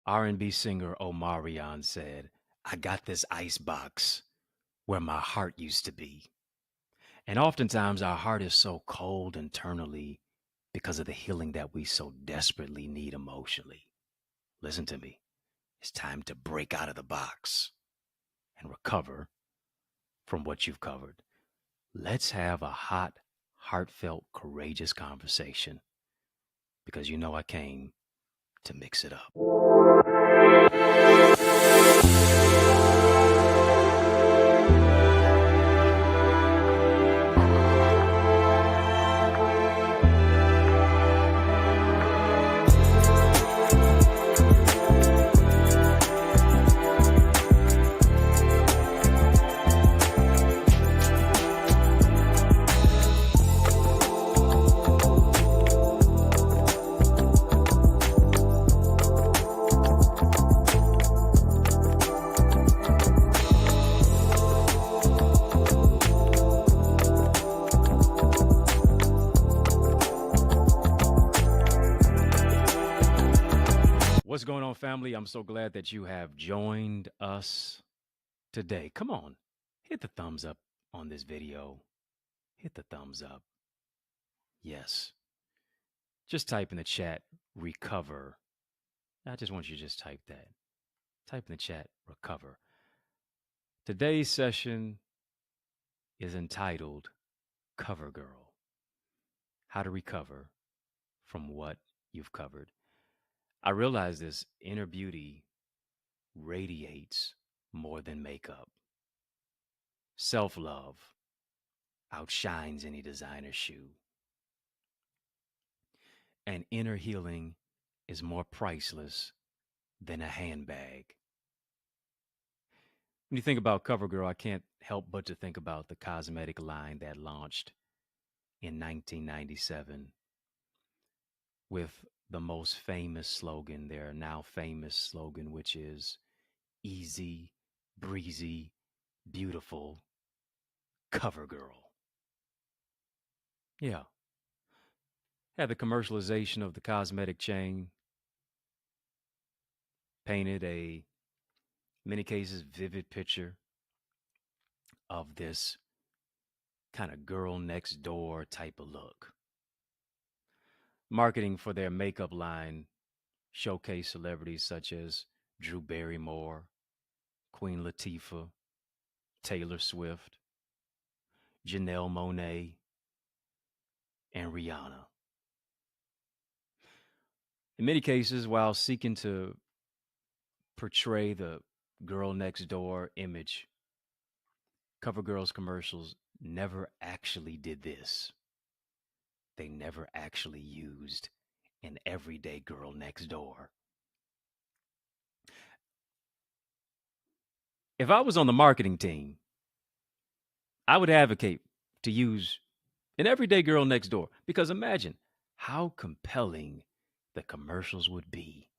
R&B singer Omarion said, I got this ice box where my heart used to be. And oftentimes our heart is so cold internally because of the healing that we so desperately need emotionally. Listen to me. It's time to break out of the box and recover from what you've covered. Let's have a hot, heartfelt, courageous conversation because you know I came to mix it up. What's going on, family? I'm so glad that you have joined us today. Come on, hit the thumbs up on this video. Hit the thumbs up. Yes. Just type in the chat, recover. I just want you to just type that. Type in the chat, recover. Today's session is entitled Cover Girl, how to recover from what you've covered. I realize this inner beauty radiates more than makeup. Self-love outshines any designer shoe. And inner healing is more priceless than a handbag. When you think about CoverGirl, I can't help but to think about the cosmetic line that launched in 1997 with the most famous slogan, their now famous slogan, which is easy, breezy, beautiful, CoverGirl. Yeah. Had the commercialization of the cosmetic chain painted a, in many cases, vivid picture of this kind of girl next door type of look. Marketing for their makeup line showcased celebrities such as Drew Barrymore, Queen Latifah, Taylor Swift, Janelle Monáe, and Rihanna. In many cases, while seeking to portray the girl next door image, CoverGirl's commercials never actually did this. They never actually used an everyday girl next door. If I was on the marketing team, I would advocate to use an everyday girl next door because imagine how compelling the commercials would be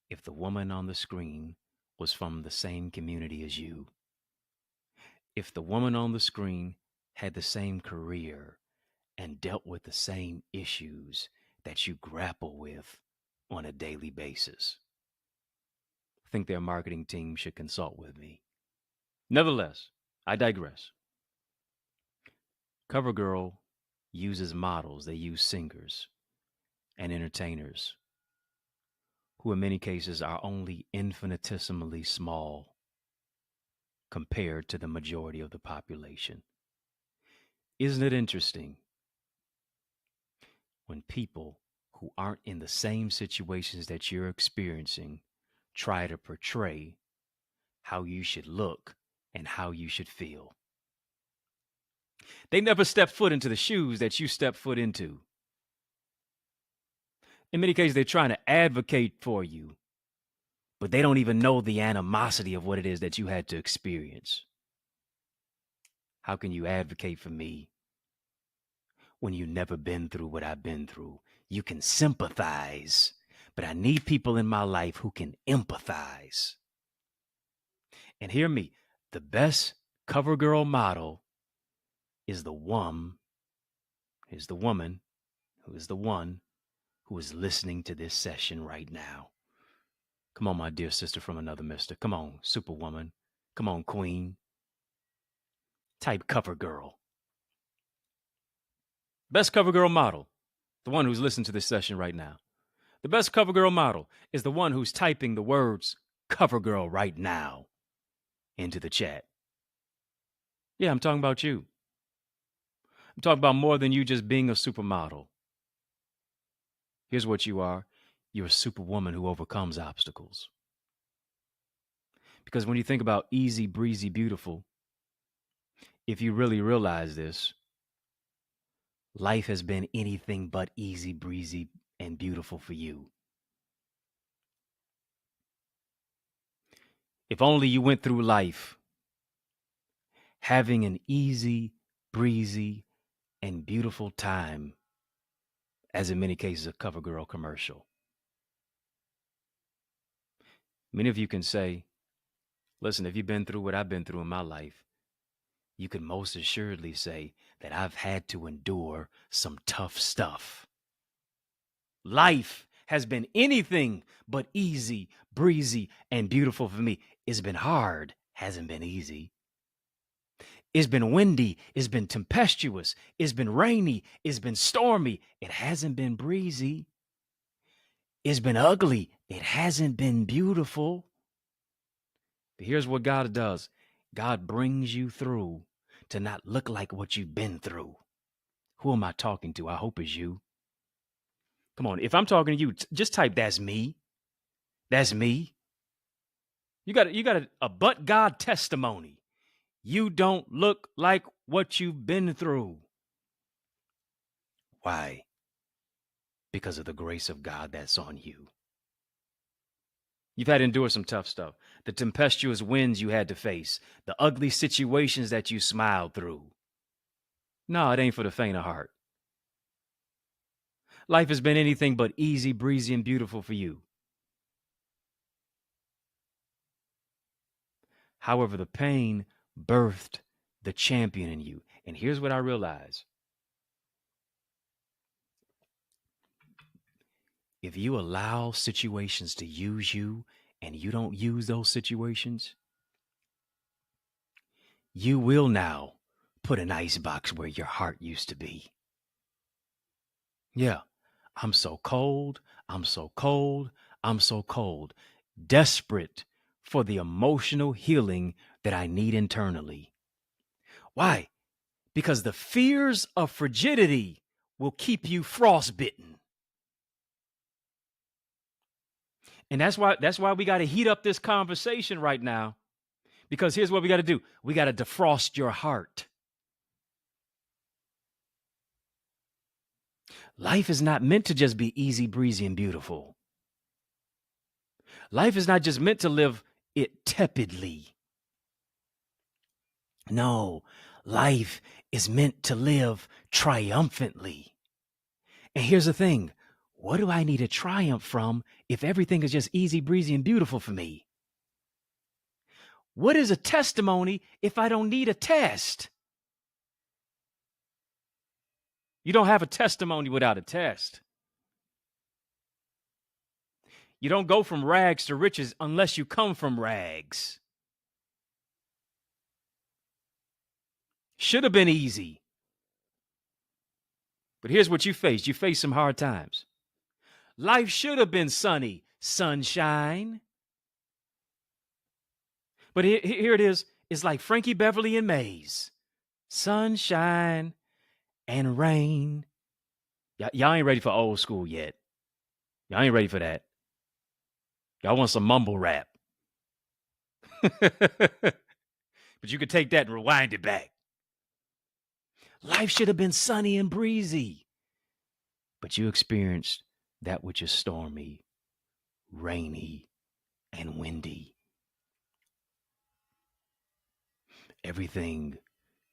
if the woman on the screen was from the same community as you. If the woman on the screen had the same career and dealt with the same issues that you grapple with on a daily basis. I think their marketing team should consult with me. Nevertheless, I digress. CoverGirl uses models, they use singers and entertainers who in many cases are only infinitesimally small compared to the majority of the population. Isn't it interesting when people who aren't in the same situations that you're experiencing try to portray how you should look and how you should feel? They never step foot into the shoes that you step foot into. In many cases, they're trying to advocate for you, but they don't even know the animosity of what it is that you had to experience. How can you advocate for me when you've never been through what I've been through? You can sympathize, but I need people in my life who can empathize. And hear me, the best CoverGirl model is the woman who is the one who is listening to this session right now. Come on, my dear sister from another mister. Come on, superwoman. Come on, queen. Type cover girl. Best cover girl model, the one who's listening to this session right now. The best cover girl model is the one who's typing the words cover girl right now into the chat. Yeah, I'm talking about you. I'm talking about more than you just being a supermodel. Here's what you are. You're a superwoman who overcomes obstacles. Because when you think about easy, breezy, beautiful, if you really realize this, life has been anything but easy, breezy, and beautiful for you. If only you went through life having an easy, breezy, and beautiful time, as in many cases a CoverGirl commercial. Many of you can say, listen, if you've been through what I've been through in my life, you can most assuredly say that I've had to endure some tough stuff. Life has been anything but easy, breezy, and beautiful for me. It's been hard, hasn't been easy. It's been windy, it's been tempestuous, it's been rainy, it's been stormy, it hasn't been breezy. It's been ugly, it hasn't been beautiful. But here's what God does. God brings you through to not look like what you've been through. Who am I talking to? I hope it's you. Come on, if I'm talking to you, just type that's me. That's me. You got a but God testimony. You don't look like what you've been through. Why? Because of the grace of God that's on you. You've had to endure some tough stuff. The tempestuous winds you had to face, the ugly situations that you smiled through. No, it ain't for the faint of heart. Life has been anything but easy, breezy, and beautiful for you. However, the pain birthed the champion in you. And here's what I realize. If you allow situations to use you and you don't use those situations, you will now put an icebox where your heart used to be. Yeah, I'm so cold. I'm so cold. I'm so cold. Desperate for the emotional healing that I need internally. Why? Because the fears of frigidity will keep you frostbitten. And that's why we got to heat up this conversation right now. Because here's what we got to do. We got to defrost your heart. Life is not meant to just be easy, breezy, and beautiful. Life is not just meant to live it tepidly. No, life is meant to live triumphantly. And here's the thing. What do I need to triumph from if everything is just easy, breezy, and beautiful for me? What is a testimony if I don't need a test? You don't have a testimony without a test. You don't go from rags to riches unless you come from rags. Should have been easy. But here's what you faced. You faced some hard times. Life should have been sunny, sunshine. But here it is. It's like Frankie Beverly and Maze. Sunshine and rain. Y'all ain't ready for old school yet. Y'all ain't ready for that. Y'all want some mumble rap. But you could take that and rewind it back. Life should have been sunny and breezy. But you experienced that which is stormy, rainy, and windy. Everything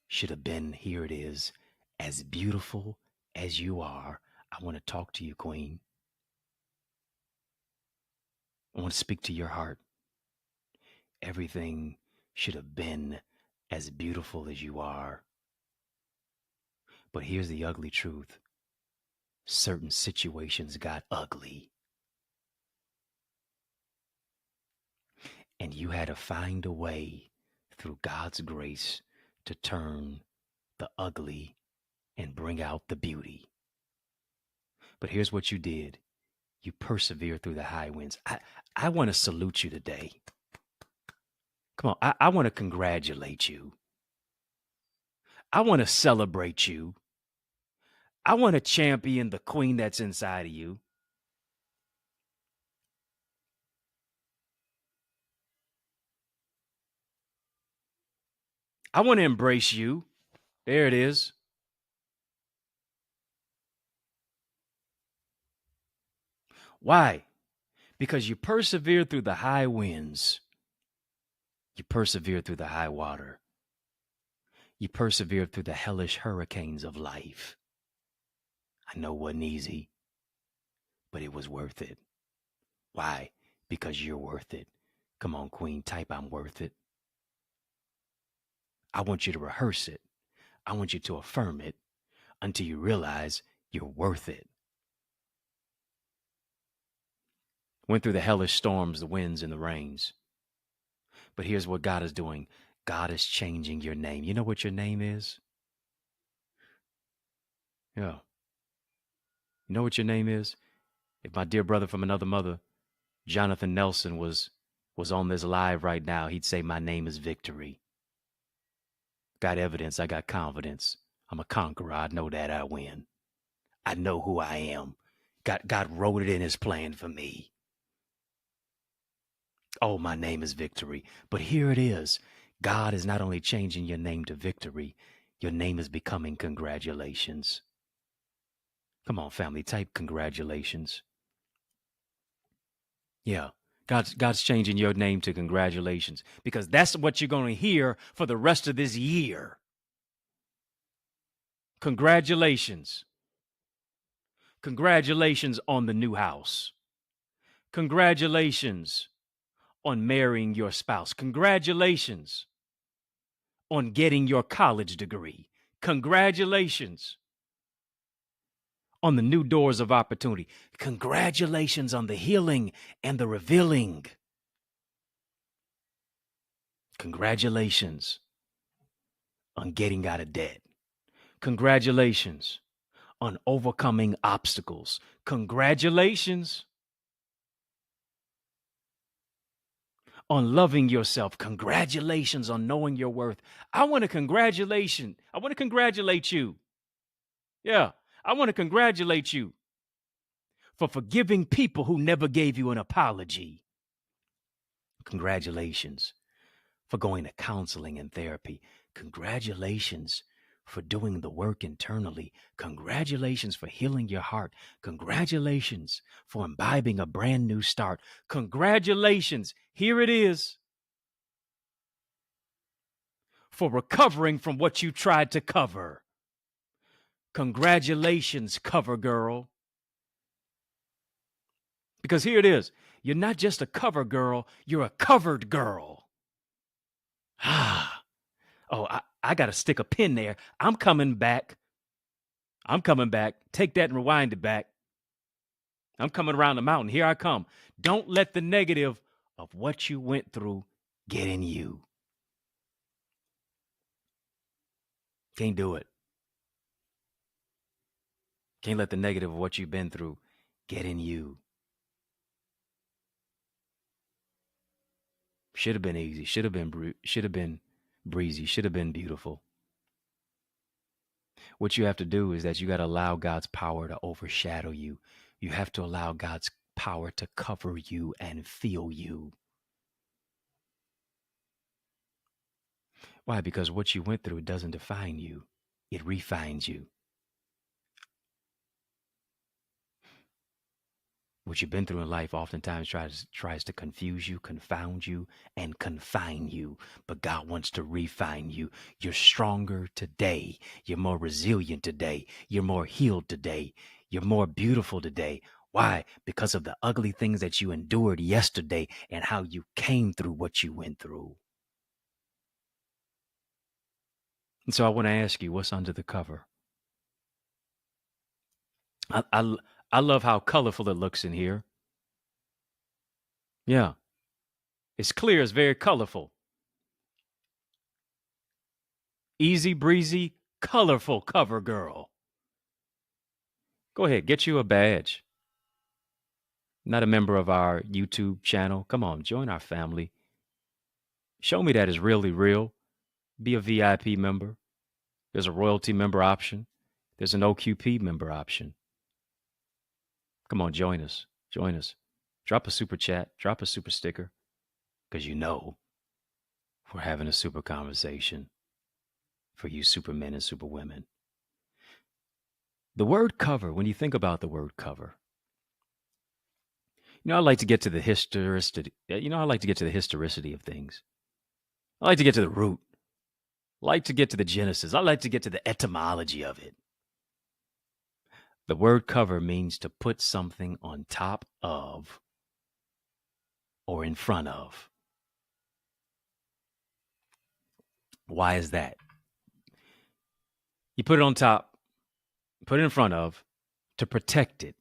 should have been, here it is, as beautiful as you are. I want to talk to you, Queen. I want to speak to your heart. Everything should have been as beautiful as you are. But here's the ugly truth. Certain situations got ugly. And you had to find a way through God's grace to turn the ugly and bring out the beauty. But here's what you did. You persevered through the high winds. I want to salute you today. Come on, I want to congratulate you. I want to celebrate you. I want to champion the queen that's inside of you. I want to embrace you. There it is. Why? Because you persevered through the high winds. You persevered through the high water. You persevered through the hellish hurricanes of life. I know it wasn't easy, but it was worth it. Why? Because you're worth it. Come on, Queen, type I'm worth it. I want you to rehearse it. I want you to affirm it until you realize you're worth it. Went through the hellish storms, the winds, and the rains. But here's what God is doing. God is changing your name. You know what your name is? Yeah. You know what your name is? If my dear brother from another mother, Jonathan Nelson, was on this live right now, he'd say my name is Victory. Got evidence. I got confidence. I'm a conqueror. I know that I win. I know who I am. God wrote it in his plan for me. Oh, my name is Victory. But here it is. God is not only changing your name to Victory, your name is becoming Congratulations. Come on, family, type congratulations. Yeah. God's changing your name to Congratulations because that's what you're going to hear for the rest of this year. Congratulations. Congratulations on the new house. Congratulations on marrying your spouse. Congratulations on getting your college degree. Congratulations on the new doors of opportunity. Congratulations on the healing and the revealing. Congratulations on getting out of debt. Congratulations on overcoming obstacles. Congratulations on loving yourself. Congratulations on knowing your worth. I want to congratulate you. Yeah, I want to congratulate you for forgiving people who never gave you an apology. Congratulations for going to counseling and therapy. Congratulations for doing the work internally. Congratulations for healing your heart. Congratulations for imbibing a brand new start. Congratulations. Here it is. For recovering from what you tried to cover. Congratulations, cover girl. Because here it is. You're not just a cover girl, you're a covered girl. Ah. Oh, I got to stick a pin there. I'm coming back. Take that and rewind it back. I'm coming around the mountain. Here I come. Don't let the negative of what you went through get in you. Can't do it. Can't let the negative of what you've been through get in you. Should have been easy. Should have been breezy. Should have been beautiful. What you have to do is that you got to allow God's power to overshadow you. You have to allow God's power to cover you and fill you. Why? Because what you went through doesn't define you. It refines you. What you've been through in life oftentimes tries to confuse you, confound you, and confine you. But God wants to refine you. You're stronger today. You're more resilient today. You're more healed today. You're more beautiful today. Why? Because of the ugly things that you endured yesterday and how you came through what you went through. And so I want to ask you, what's under the cover? I love how colorful it looks in here. Yeah. It's clear. It's very colorful. Easy breezy, colorful cover girl. Go ahead, get you a badge. Not a member of our YouTube channel? Come on, join our family. Show me that is really real. Be a VIP member. There's a royalty member option. There's an OQP member option. Come on, join us. Join us. Drop a super chat. Drop a super sticker. Because you know we're having a super conversation for you supermen and superwomen. The word cover, when you think about the word cover, I like to get to the historicity. I like to get to the historicity of things. I like to get to the root. I like to get to the genesis. I like to get to the etymology of it. The word cover means to put something on top of or in front of. Why is that? You put it on top, put it in front of, to protect it,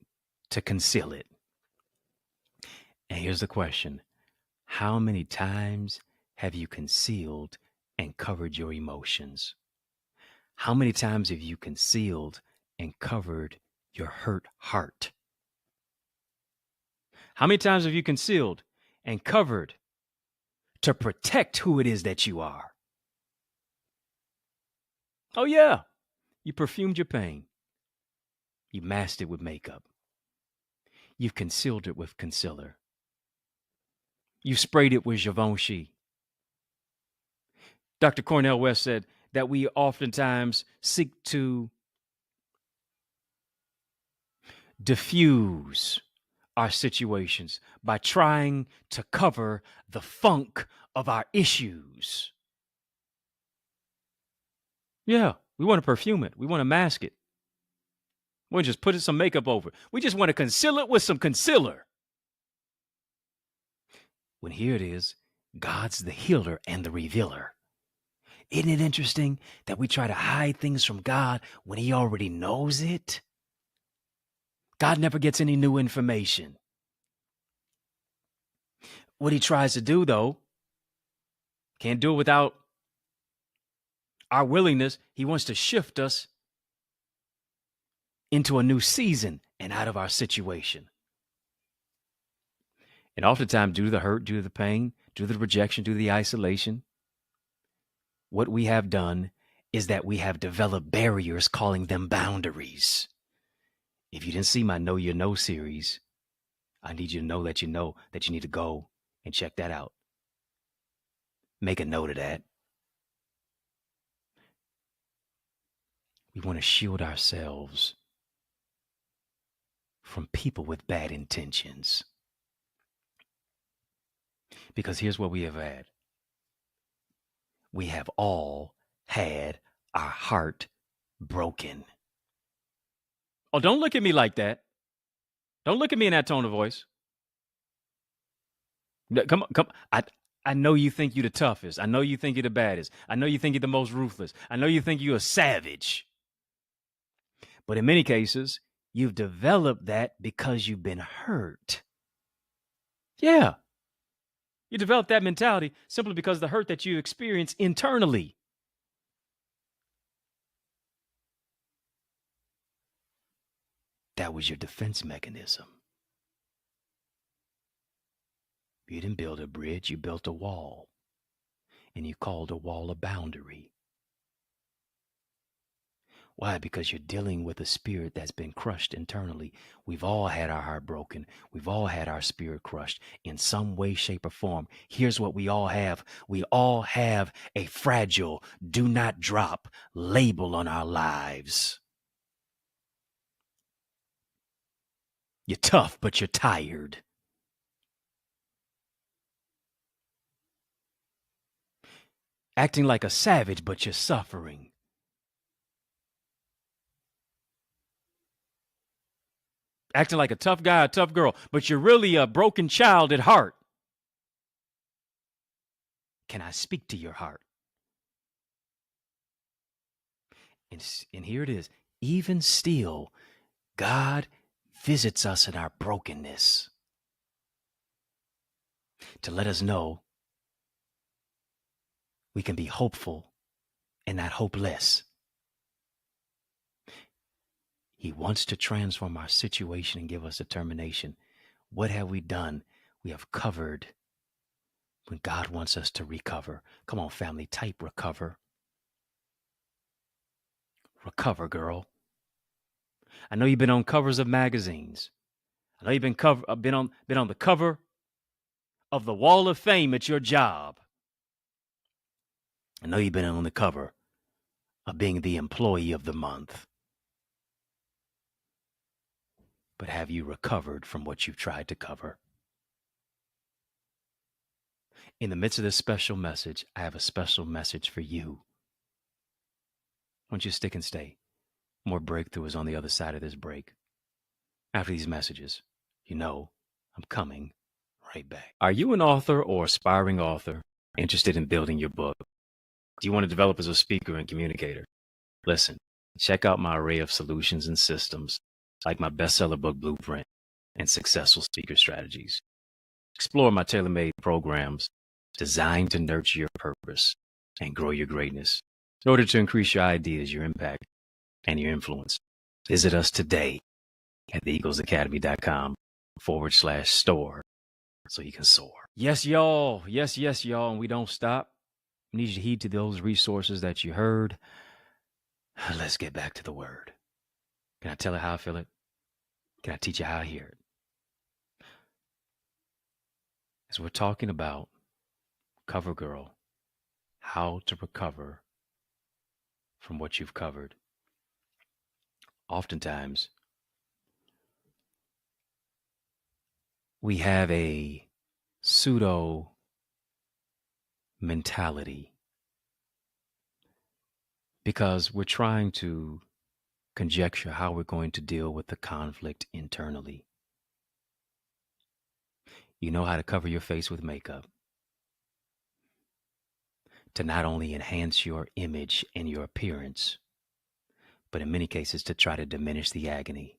to conceal it. And here's the question. How many times have you concealed and covered your emotions? How many times have you concealed and covered your hurt heart? How many times have you concealed and covered to protect who it is that you are? Oh, yeah. You perfumed your pain. You masked it with makeup. You've concealed it with concealer. You sprayed it with Givenchy. Dr. Cornel West said that we oftentimes seek to diffuse our situations by trying to cover the funk of our issues. Yeah, we want to perfume it. We want to mask it. We want to just put some makeup over it. We just want to conceal it with some concealer. When here it is, God's the healer and the revealer. Isn't it interesting that we try to hide things from God when he already knows it? God never gets any new information. What he tries to do, though, can't do it without our willingness. He wants to shift us into a new season and out of our situation. And oftentimes, due to the hurt, due to the pain, due to the rejection, due to the isolation, what we have done is that we have developed barriers, calling them boundaries. If you didn't see my Know Your No series, I need you to know that you need to go and check that out. Make a note of that. We want to shield ourselves from people with bad intentions. Because here's what we have had. We have all had our heart broken. Oh, don't look at me like that. Don't look at me in that tone of voice. Come on. I know you think you're the toughest. I know you think you're the baddest. I know you think you're the most ruthless. I know you think you're a savage. But in many cases, you've developed that because you've been hurt. Yeah. You developed that mentality simply because of the hurt that you experience internally. That was your defense mechanism. You didn't build a bridge, you built a wall. And you called a wall a boundary. Why? Because you're dealing with a spirit that's been crushed internally. We've all had our heart broken. We've all had our spirit crushed in some way, shape, or form. Here's what we all have. We all have a fragile, do not drop label on our lives. You're tough, but you're tired. Acting like a savage, but you're suffering. Acting like a tough guy, a tough girl, but you're really a broken child at heart. Can I speak to your heart? And here it is. Even still, God visits us in our brokenness to let us know We can be hopeful and not hopeless. He wants to transform our situation and give us determination. What have we done? We have covered when God wants us to recover. Come on, family, type recover. Recover, girl. I know you've been on covers of magazines. I know you've been on the cover of the Wall of Fame at your job. I know you've been on the cover of being the employee of the month. But have you recovered from what you've tried to cover? In the midst of this special message, I have a special message for you. Why don't you stick and stay? More breakthrough is on the other side of this break. After these messages, you know I'm coming right back. Are you an author or aspiring author interested in building your book? Do you want to develop as a speaker and communicator? Listen, check out my array of solutions and systems like my bestseller book blueprint and successful speaker strategies. Explore my tailor-made programs designed to nurture your purpose and grow your greatness in order to increase your ideas, your impact, and your influence. Visit us today at theeaglesacademy.com/store so you can soar. Yes, y'all. Yes, y'all. And we don't stop. We need you to heed to those resources that you heard. Let's get back to the word. Can I tell you how I feel it? Can I teach you how I hear it? As we're talking about Cover Girl, how to recover from what you've covered. Oftentimes, we have a pseudo mentality because we're trying to conjecture how we're going to deal with the conflict internally. You know how to cover your face with makeup to not only enhance your image and your appearance, but in many cases to try to diminish the agony.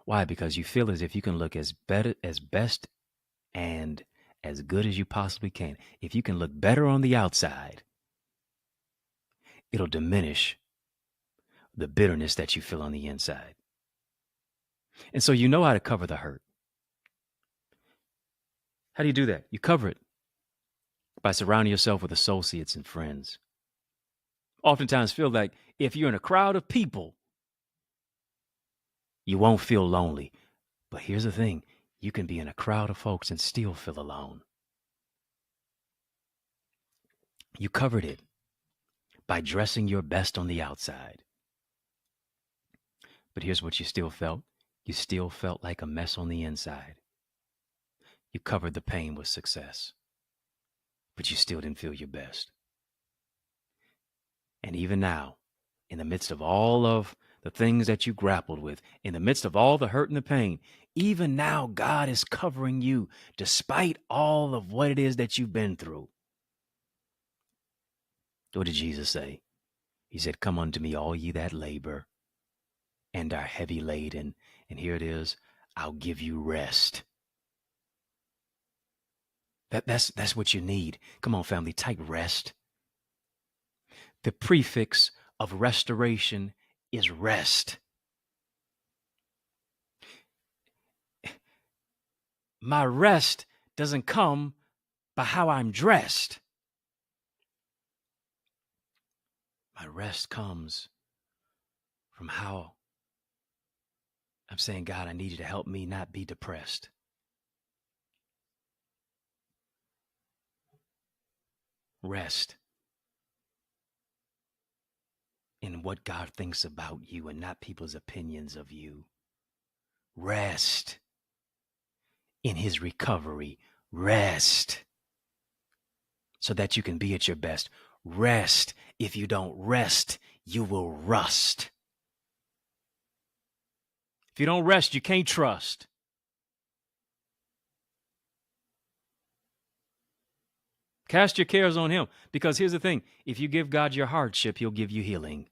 Why? Because you feel as if you can look as best and as good as you possibly can. If you can look better on the outside, it'll diminish the bitterness that you feel on the inside. And so you know how to cover the hurt. How do you do that? You cover it by surrounding yourself with associates and friends. Oftentimes feel like if you're in a crowd of people, you won't feel lonely. But here's the thing. You can be in a crowd of folks and still feel alone. You covered it by dressing your best on the outside. But here's what you still felt. You still felt like a mess on the inside. You covered the pain with success, but you still didn't feel your best. And even now, in the midst of all of the things that you grappled with, in the midst of all the hurt and the pain, even now, God is covering you despite all of what it is that you've been through. What did Jesus say? He said, "Come unto me, all ye that labor and are heavy laden." And here it is, I'll give you rest. That's what you need. Come on, family, type rest. The prefix of restoration is rest. My rest doesn't come by how I'm dressed. My rest comes from how I'm saying, God, I need you to help me not be depressed. Rest in what God thinks about you and not people's opinions of you. Rest in his recovery. Rest so that you can be at your best. Rest. If you don't rest, you will rust. If you don't rest, you can't trust. Cast your cares on him, because here's the thing. If you give God your hardship, he'll give you healing.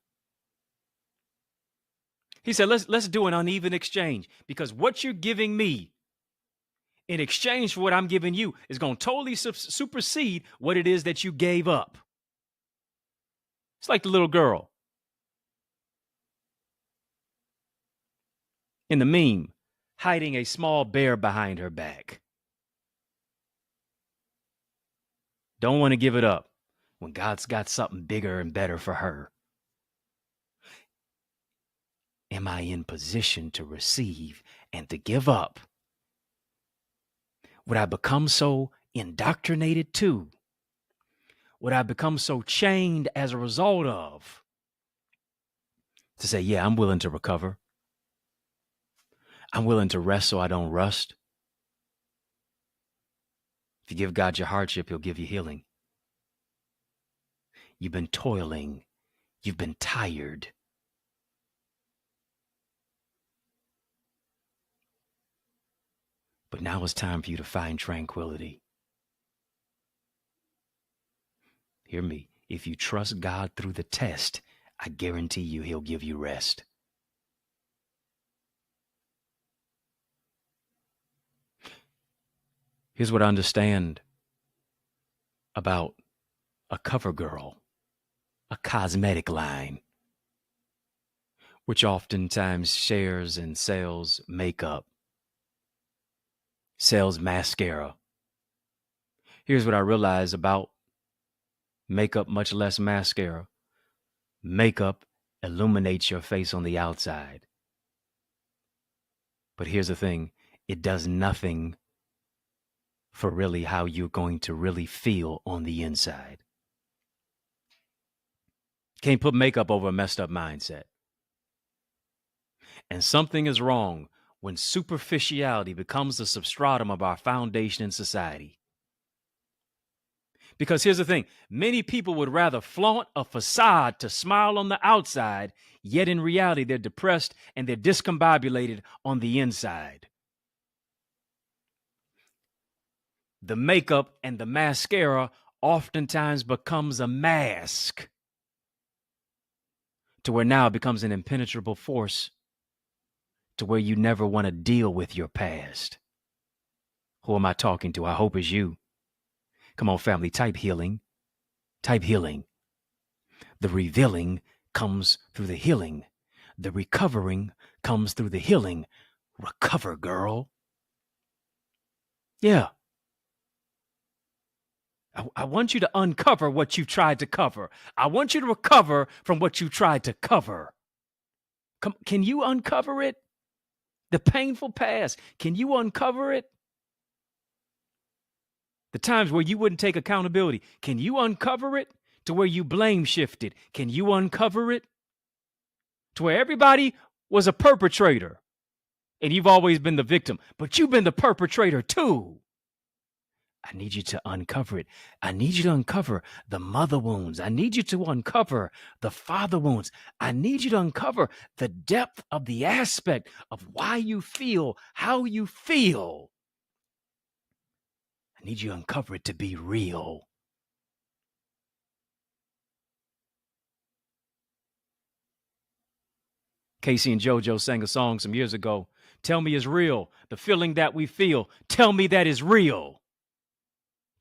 He said, let's do an uneven exchange, because what you're giving me in exchange for what I'm giving you is going to totally supersede what it is that you gave up. It's like the little girl in the meme hiding a small bear behind her back. Don't want to give it up when God's got something bigger and better for her. Am I in position to receive and to give up? Would I become so indoctrinated to? Would I become so chained as a result of? To say, yeah, I'm willing to recover. I'm willing to rest so I don't rust. If you give God your hardship, he'll give you healing. You've been toiling. You've been tired. But now it's time for you to find tranquility. Hear me. If you trust God through the test, I guarantee you he'll give you rest. Here's what I understand about a cover girl, a cosmetic line, which oftentimes shares and sells makeup, sells mascara. Here's what I realize about makeup, much less mascara. Makeup illuminates your face on the outside. But here's the thing, it does nothing for really how you're going to really feel on the inside. Can't put makeup over a messed up mindset. And something is wrong when superficiality becomes the substratum of our foundation in society. Because here's the thing, many people would rather flaunt a facade to smile on the outside, yet in reality, they're depressed and they're discombobulated on the inside. The makeup and the mascara oftentimes becomes a mask to where now it becomes an impenetrable force to where you never want to deal with your past. Who am I talking to? I hope it's you. Come on, family, type healing. Type healing. The revealing comes through the healing. The recovering comes through the healing. Recover, girl. Yeah. I want you to uncover what you've tried to cover. I want you to recover from what you tried to cover. Can you uncover it? The painful past, can you uncover it? The times where you wouldn't take accountability, can you uncover it? To where you blame shifted, can you uncover it? To where everybody was a perpetrator and you've always been the victim, but you've been the perpetrator too. I need you to uncover it. I need you to uncover the mother wounds. I need you to uncover the father wounds. I need you to uncover the depth of the aspect of why you feel how you feel. I need you to uncover it to be real. Casey and JoJo sang a song some years ago. Tell me it's real. The feeling that we feel. Tell me that is real.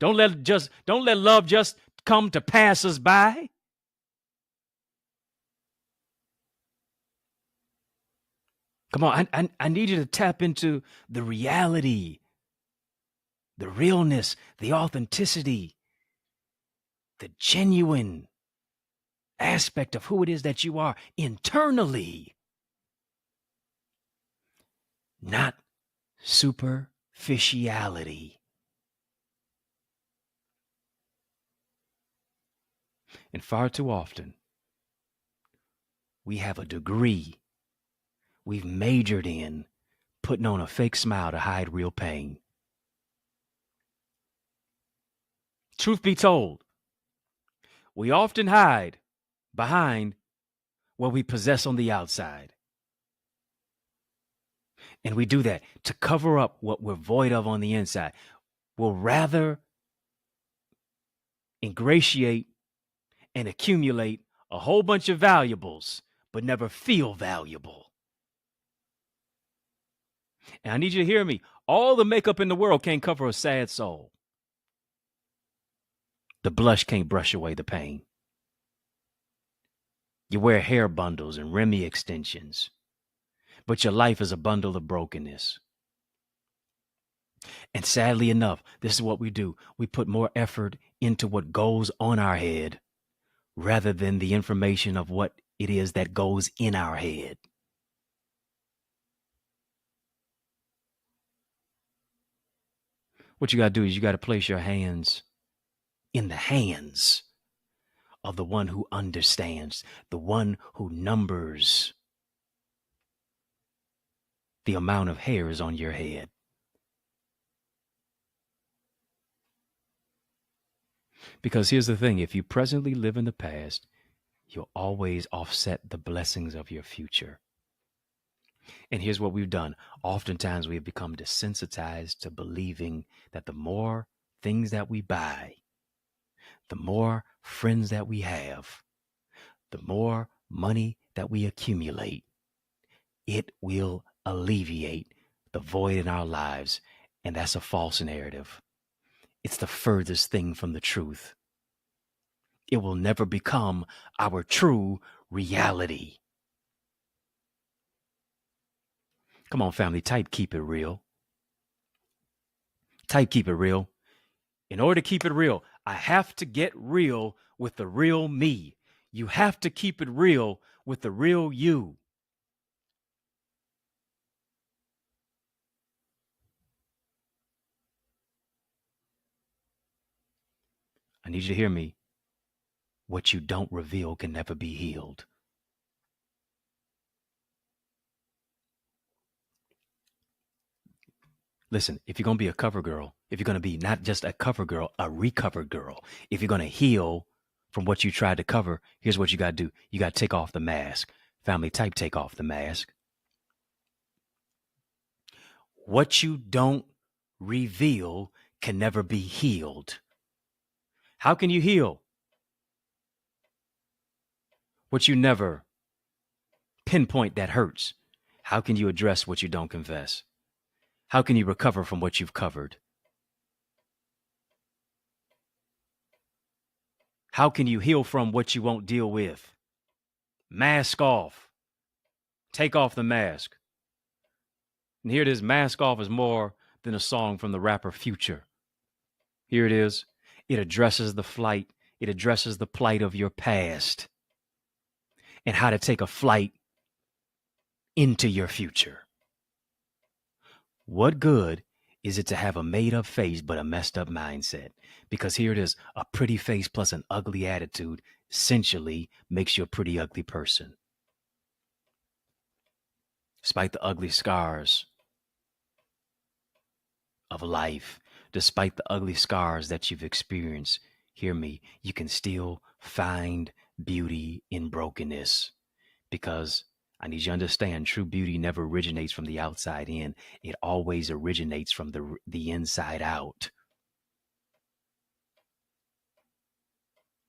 Don't let love just come to pass us by. Come on, I need you to tap into the reality, the realness, the authenticity, the genuine aspect of who it is that you are internally. Not superficiality. And far too often, we have a degree we've majored in putting on a fake smile to hide real pain. Truth be told, we often hide behind what we possess on the outside. And we do that to cover up what we're void of on the inside. We'll rather ingratiate and accumulate a whole bunch of valuables, but never feel valuable. And I need you to hear me. All the makeup in the world can't cover a sad soul. The blush can't brush away the pain. You wear hair bundles and Remy extensions, but your life is a bundle of brokenness. And sadly enough, this is what we do. We put more effort into what goes on our head rather than the information of what it is that goes in our head. What you got to do is you got to place your hands in the hands of the one who understands, the one who numbers the amount of hairs on your head. Because here's the thing, if you presently live in the past, you'll always offset the blessings of your future. And here's what we've done. Oftentimes we have become desensitized to believing that the more things that we buy, the more friends that we have, the more money that we accumulate, it will alleviate the void in our lives. And that's a false narrative. It's the furthest thing from the truth. It will never become our true reality. Come on, family, type keep it real. Type keep it real. In order to keep it real, I have to get real with the real me. You have to keep it real with the real you. I need you to hear me. What you don't reveal can never be healed. Listen, if you're going to be a cover girl, if you're going to be not just a cover girl, a recovered girl, if you're going to heal from what you tried to cover, here's what you got to do. You got to take off the mask. Family, type take off the mask. What you don't reveal can never be healed. How can you heal what you never pinpoint that hurts? How can you address what you don't confess? How can you recover from what you've covered? How can you heal from what you won't deal with? Mask off. Take off the mask. And here it is, mask off is more than a song from the rapper Future. Here it is. It addresses the flight. It addresses the plight of your past and how to take a flight into your future. What good is it to have a made up face but a messed up mindset? Because here it is, a pretty face plus an ugly attitude essentially makes you a pretty ugly person. Despite the ugly scars of life, despite the ugly scars that you've experienced, hear me, you can still find beauty in brokenness. Because I need you to understand, true beauty never originates from the outside in. It always originates from the inside out.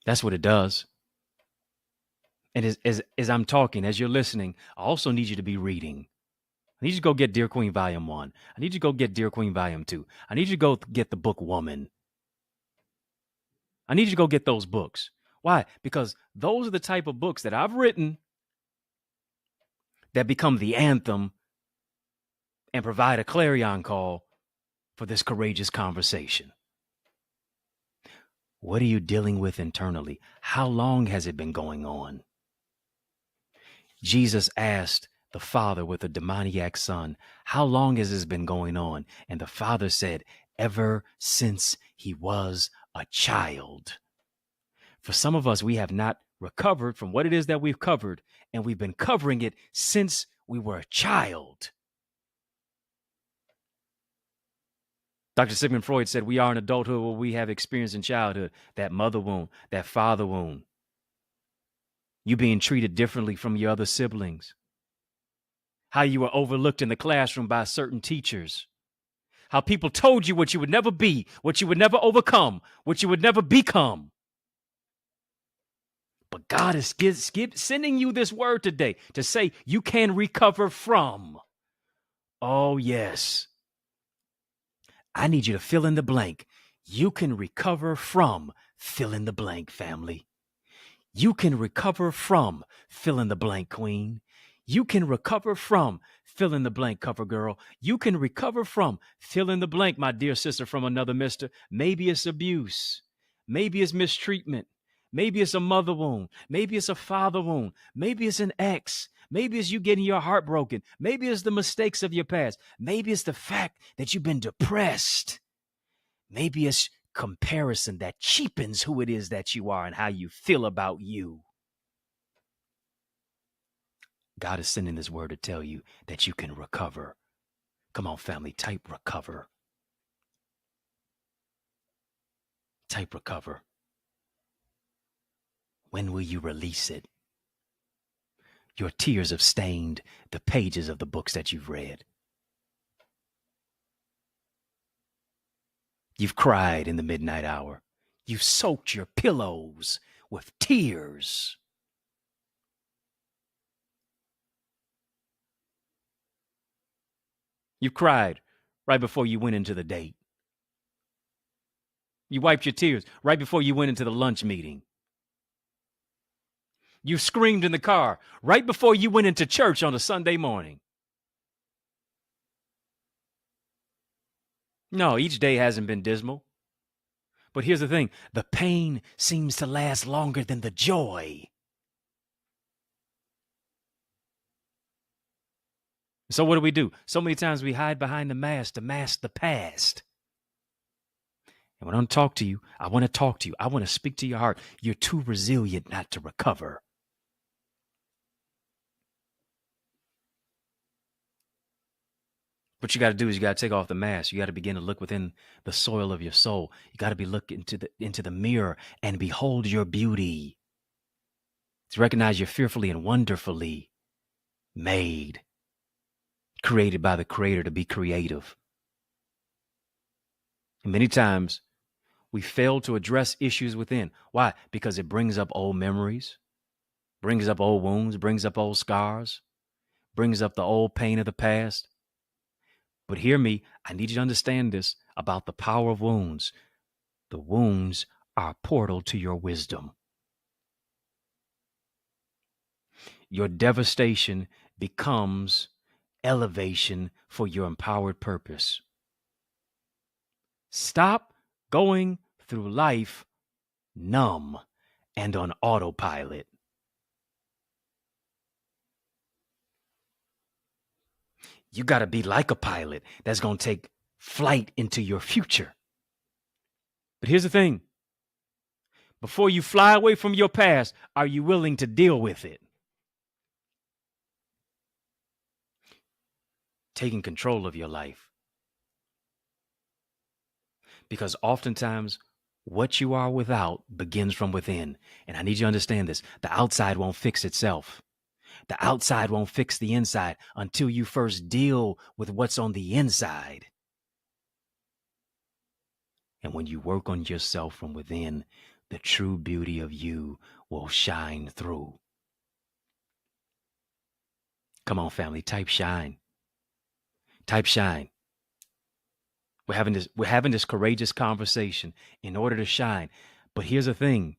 That's what it does. And as I'm talking, as you're listening, I also need you to be reading. I need you to go get Dear Queen Volume 1. I need you to go get Dear Queen Volume 2. I need you to go get the book Woman. I need you to go get those books. Why? Because those are the type of books that I've written that become the anthem and provide a clarion call for this courageous conversation. What are you dealing with internally? How long has it been going on? Jesus asked the father with a demoniac son, how long has this been going on? And the father said, ever since he was a child. For some of us, we have not recovered from what it is that we've covered, and we've been covering it since we were a child. Dr. Sigmund Freud said we are in adulthood what we have experienced in childhood, that mother wound, that father wound. You being treated differently from your other siblings. How you were overlooked in the classroom by certain teachers. How people told you what you would never be, what you would never overcome, what you would never become. But God is sending you this word today to say you can recover from Oh, yes. I need you to fill in the blank. You can recover from fill in the blank, family. You can recover from fill in the blank, queen. You can recover from fill in the blank, cover girl. You can recover from fill in the blank, my dear sister from another mister. Maybe it's abuse. Maybe it's mistreatment. Maybe it's a mother wound. Maybe it's a father wound. Maybe it's an ex. Maybe it's you getting your heart broken. Maybe it's the mistakes of your past. Maybe it's the fact that you've been depressed. Maybe it's comparison that cheapens who it is that you are and how you feel about you. God is sending this word to tell you that you can recover. Come on, family, type recover. Type recover. When will you release it? Your tears have stained the pages of the books that you've read. You've cried in the midnight hour. You've soaked your pillows with tears. You cried right before you went into the date. You wiped your tears right before you went into the lunch meeting. You screamed in the car right before you went into church on a Sunday morning. No, each day hasn't been dismal. But here's the thing, the pain seems to last longer than the joy. So what do? So many times we hide behind the mask to mask the past. And when I talk to you, I want to talk to you. I want to speak to your heart. You're too resilient not to recover. What you got to do is you got to take off the mask. You got to begin to look within the soil of your soul. You got to be looking into the mirror and behold your beauty. To recognize you're fearfully and wonderfully made, created by the Creator to be creative. And many times we fail to address issues within. Why? Because it brings up old memories, brings up old wounds, brings up old scars, brings up the old pain of the past. But hear me, I need you to understand this about the power of wounds. The wounds are a portal to your wisdom. Your devastation becomes elevation for your empowered purpose. Stop going through life numb and on autopilot. You got to be like a pilot that's going to take flight into your future. But here's the thing. Before you fly away from your past, are you willing to deal with it? Taking control of your life. Because oftentimes, what you are without begins from within. And I need you to understand this. The outside won't fix itself. The outside won't fix the inside until you first deal with what's on the inside. And when you work on yourself from within, the true beauty of you will shine through. Come on, family, type shine. Type shine. We're having this courageous conversation in order to shine. But here's the thing.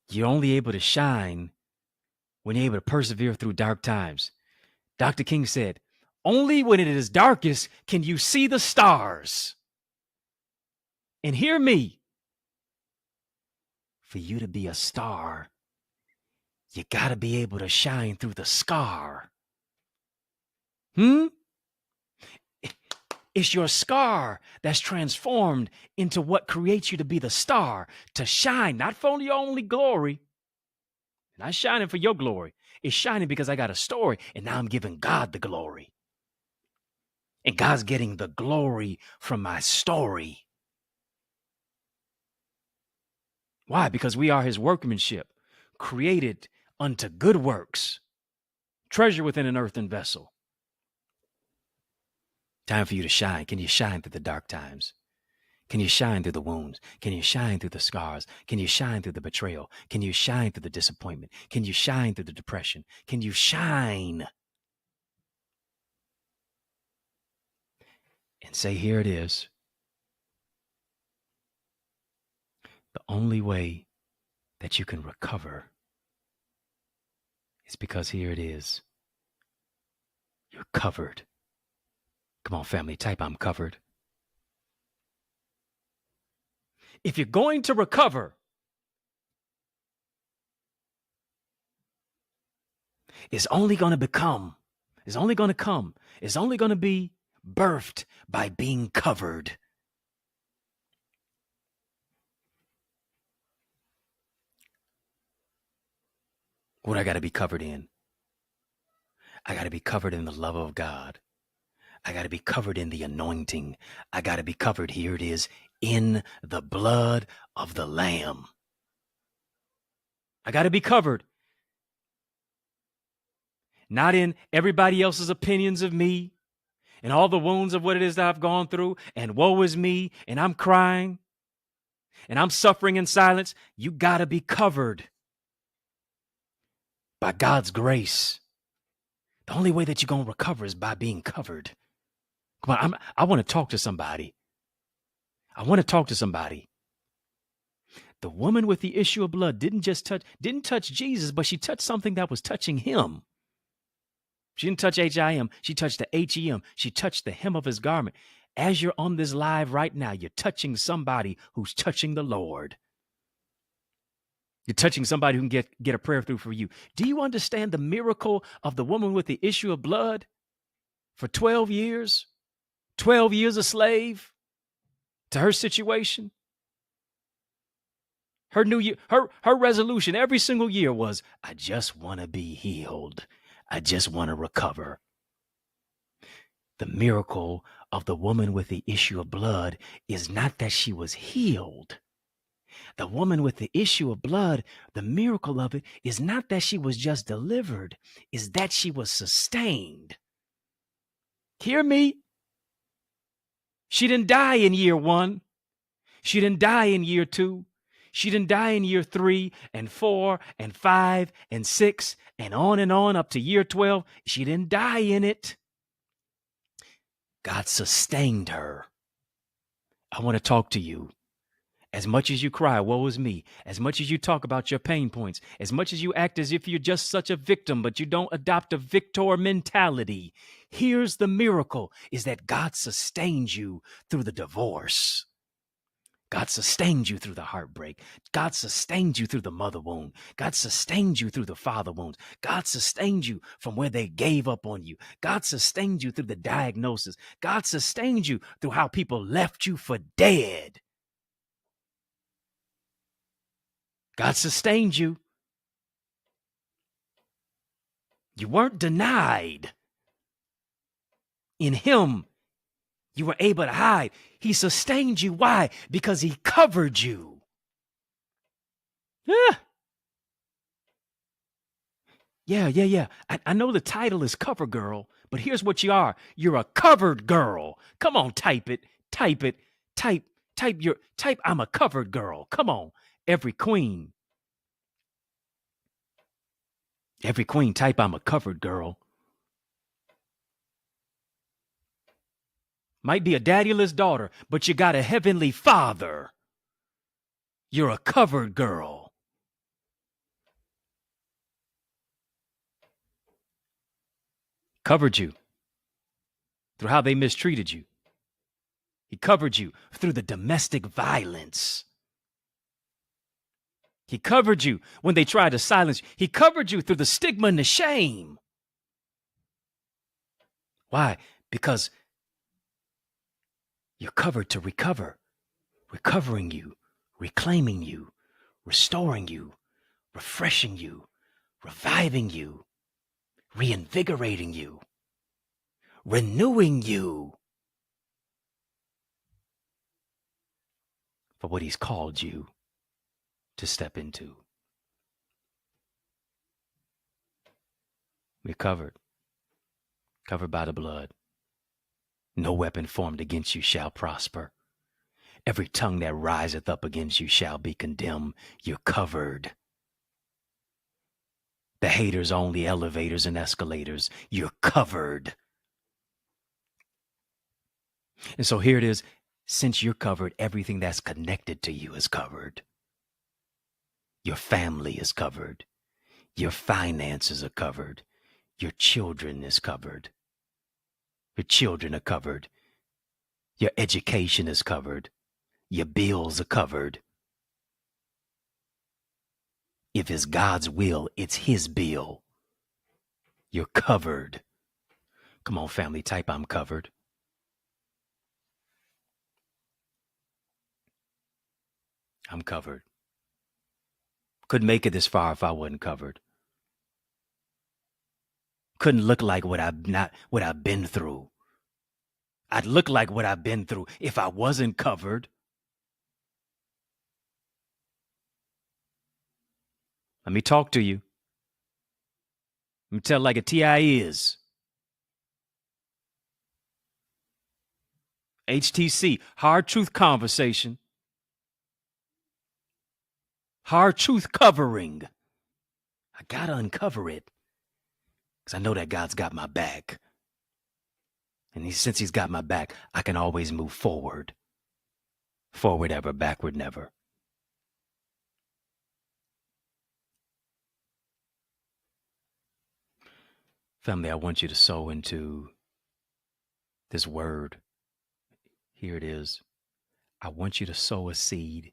You're only able to shine when you're able to persevere through dark times. Dr. King said, only when it is darkest can you see the stars. And hear me. For you to be a star, you got to be able to shine through the scar. It's your scar that's transformed into what creates you to be the star, to shine, not for your only glory, not shining for your glory. It's shining because I got a story, and now I'm giving God the glory. And God's getting the glory from my story. Why? Because we are his workmanship, created unto good works, treasure within an earthen vessel. Time for you to shine. Can you shine through the dark times? Can you shine through the wounds? Can you shine through the scars? Can you shine through the betrayal? Can you shine through the disappointment? Can you shine through the depression? Can you shine? and say, here it is. The only way that you can recover is because here it is. You're covered. Come on, family, type I'm covered. If you're going to recover, it's only going to come, it's only going to be birthed by being covered. What I got to be covered in? I got to be covered in the love of God. I got to be covered in the anointing. I got to be covered, here it is, in the blood of the Lamb. I got to be covered. Not in everybody else's opinions of me and all the wounds of what it is that I've gone through, and woe is me, and I'm crying and I'm suffering in silence. You got to be covered by God's grace. The only way that you're going to recover is by being covered. Come on, I want to talk to somebody. I want to talk to somebody. The woman with the issue of blood didn't touch Jesus, but she touched something that was touching him. She didn't touch H-I-M. She touched the H-E-M. She touched the hem of his garment. As you're on this live right now, you're touching somebody who's touching the Lord. You're touching somebody who can get a prayer through for you. Do you understand the miracle of the woman with the issue of blood for 12 years? 12 years a slave to her situation. Her new year, her resolution every single year was, I just want to be healed. I just want to recover. The miracle of the woman with the issue of blood is not that she was healed. The woman with the issue of blood, the miracle of it is not that she was just delivered, is that she was sustained. Hear me? She didn't die in year 1. She didn't die in year 2. She didn't die in year 3 and 4 and 5 and 6 and on up to year 12. She didn't die in it. God sustained her. I want to talk to you. As much as you cry, woe is me, as much as you talk about your pain points, as much as you act as if you're just such a victim, but you don't adopt a victor mentality, here's the miracle, is that God sustained you through the divorce. God sustained you through the heartbreak. God sustained you through the mother wound. God sustained you through the father wounds. God sustained you from where they gave up on you. God sustained you through the diagnosis. God sustained you through how people left you for dead. God sustained you. You weren't denied. In him, you were able to hide. He sustained you. Why? Because he covered you. Yeah. I know the title is Cover Girl, but here's what you are. You're a covered girl. Come on, type it. Type I'm a covered girl. Come on. Every queen, type I'm a covered girl. Might be a daddyless daughter, but you got a heavenly father. You're a covered girl. Covered you through how they mistreated you. He covered you through the domestic violence. He covered you when they tried to silence you. He covered you through the stigma and the shame. Why? Because you're covered to recover, recovering you, reclaiming you, restoring you, refreshing you, reviving you, reinvigorating you, renewing you for what he's called you to step into. We're covered by the blood. No weapon formed against you shall prosper. Every tongue that riseth up against you shall be condemned. You're covered. The haters are only elevators and escalators. You're covered. And so here it is. Since you're covered, everything that's connected to you is covered. Your family is covered. Your finances are covered. Your children is covered. Your children are covered. Your education is covered. Your bills are covered. If it's God's will, it's his bill. You're covered. Come on, family, type I'm covered. I'm covered. Couldn't make it this far if I wasn't covered. Couldn't look like what I've been through. I'd look like what I've been through if I wasn't covered. Let me talk to you. Let me tell like a TI is. HTC, Hard Truth Conversation. Hard Truth Covering. I gotta uncover it. Because I know that God's got my back. And since he's got my back, I can always move forward. Forward ever, backward never. Family, I want you to sow into this word. Here it is. I want you to sow a seed.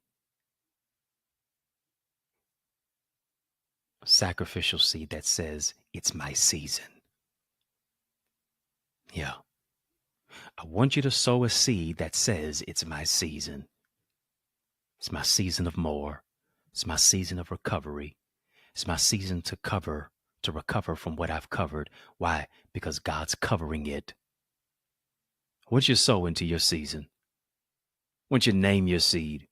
A sacrificial seed that says, it's my season. Yeah. I want you to sow a seed that says, it's my season. It's my season of more. It's my season of recovery. It's my season to recover from what I've covered. Why? Because God's covering it. I want you to sow into your season. I want you to name your seed.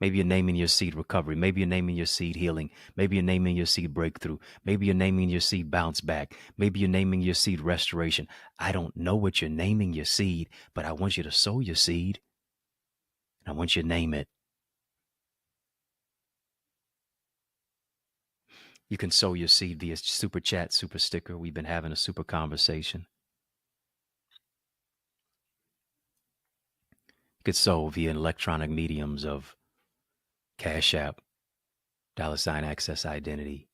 Maybe you're naming your seed recovery. Maybe you're naming your seed healing. Maybe you're naming your seed breakthrough. Maybe you're naming your seed bounce back. Maybe you're naming your seed restoration. I don't know what you're naming your seed, but I want you to sow your seed. And I want you to name it. You can sow your seed via super chat, super sticker. We've been having a super conversation. You could sow via electronic mediums of Cash App, $Access Identity,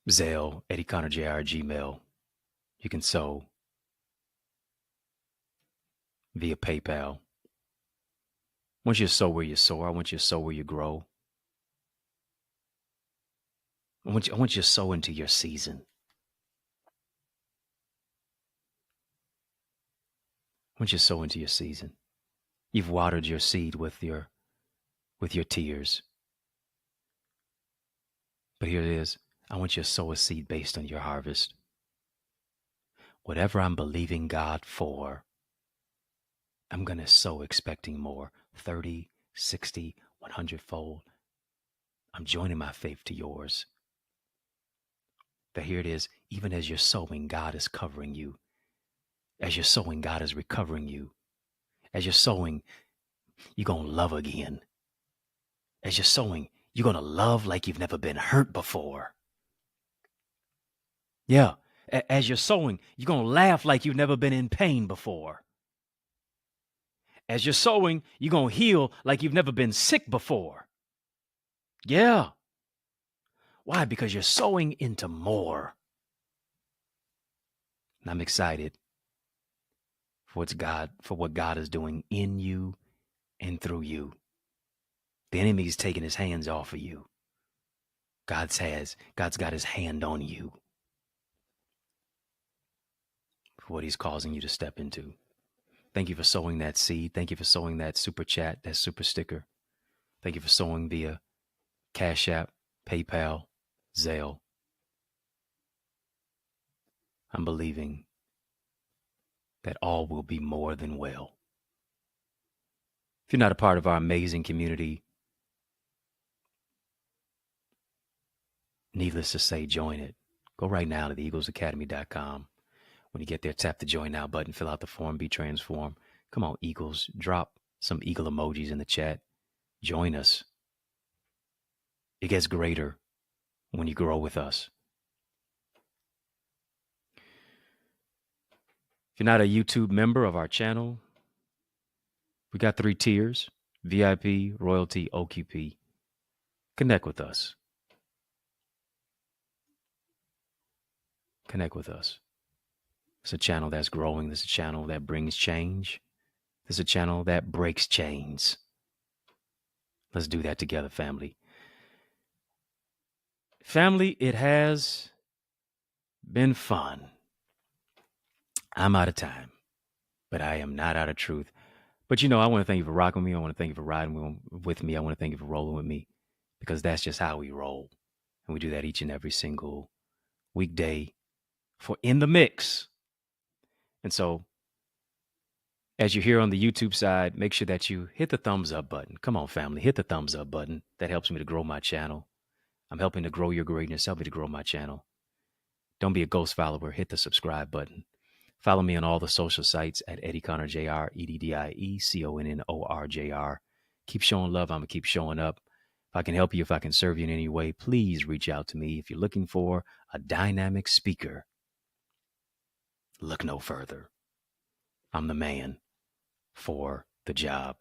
Zelle, EddieConnorJr, Gmail. You can sow via PayPal. I want you to sow where you soar. I want you to sow where you grow. I want you to sow into your season. I want you to sow into your season. You've watered your seed with your tears. But here it is. I want you to sow a seed based on your harvest. Whatever I'm believing God for, I'm going to sow expecting more. 30, 60, 100-fold. I'm joining my faith to yours. But here it is. Even as you're sowing, God is covering you. As you're sowing, God is recovering you. As you're sowing, you're going to love again. As you're sowing, you're going to love like you've never been hurt before. Yeah. As you're sowing, you're going to laugh like you've never been in pain before. As you're sowing, you're going to heal like you've never been sick before. Yeah. Why? Because you're sowing into more. And I'm excited for what God is doing in you and through you. The enemy's taking his hands off of you. God's got his hand on you for what he's causing you to step into. Thank you for sowing that seed. Thank you for sowing that super chat, that super sticker. Thank you for sowing via Cash App, PayPal, Zelle. I'm believing that all will be more than well. If you're not a part of our amazing community, needless to say, join it. Go right now to theeaglesacademy.com. When you get there, tap the Join Now button, fill out the form, be transformed. Come on, Eagles, drop some eagle emojis in the chat. Join us. It gets greater when you grow with us. If you're not a YouTube member of our channel, we got 3 tiers: VIP, Royalty, OQP. Connect with us. Connect with us. It's a channel that's growing. It's a channel that brings change. It's a channel that breaks chains. Let's do that together, family. Family, it has been fun. I'm out of time, but I am not out of truth. But I want to thank you for rocking with me. I want to thank you for riding with me. I want to thank you for rolling with me, because that's just how we roll. And we do that each and every single weekday for In the Mix. And so, as you're here on the YouTube side, make sure that you hit the thumbs up button. Come on, family, hit the thumbs up button. That helps me to grow my channel. I'm helping to grow your greatness. Help me to grow my channel. Don't be a ghost follower. Hit the subscribe button. Follow me on all the social sites at EddieConnorJr, EddieConnorJr. Keep showing love. I'm going to keep showing up. If I can help you, if I can serve you in any way, please reach out to me. If you're looking for a dynamic speaker, look no further. I'm the man for the job.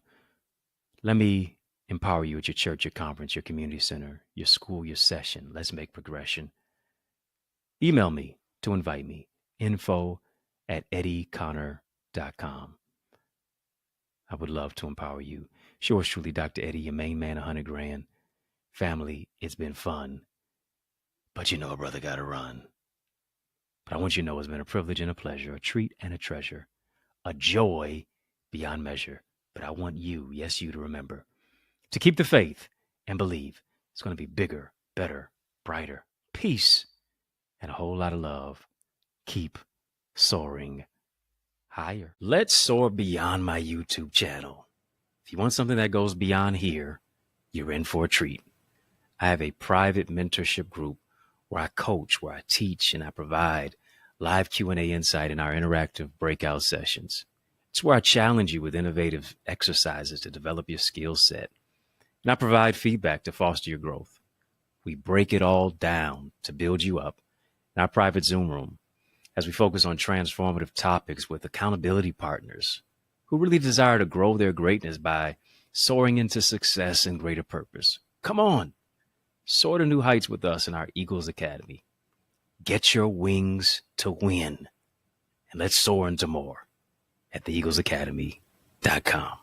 Let me empower you at your church, your conference, your community center, your school, your session. Let's make progression. Email me to invite me. info@EddieConnor.com. I would love to empower you. Yours truly, Dr. Eddie, your main man, 100 grand. Family, it's been fun. But a brother got to run. But I want you to know it's been a privilege and a pleasure, a treat and a treasure, a joy beyond measure. But I want you, yes, you, to remember to keep the faith and believe it's going to be bigger, better, brighter, peace, and a whole lot of love. Keep soaring higher. Let's soar beyond my YouTube channel. If you want something that goes beyond here, you're in for a treat. I have a private mentorship group where I coach, where I teach, and I provide live Q&A insight in our interactive breakout sessions. It's where I challenge you with innovative exercises to develop your skill set. And I provide feedback to foster your growth. We break it all down to build you up in our private Zoom room as we focus on transformative topics with accountability partners who really desire to grow their greatness by soaring into success and greater purpose. Come on, soar to new heights with us in our Eagles Academy. Get your wings to win, and let's soar into more at theeaglesacademy.com.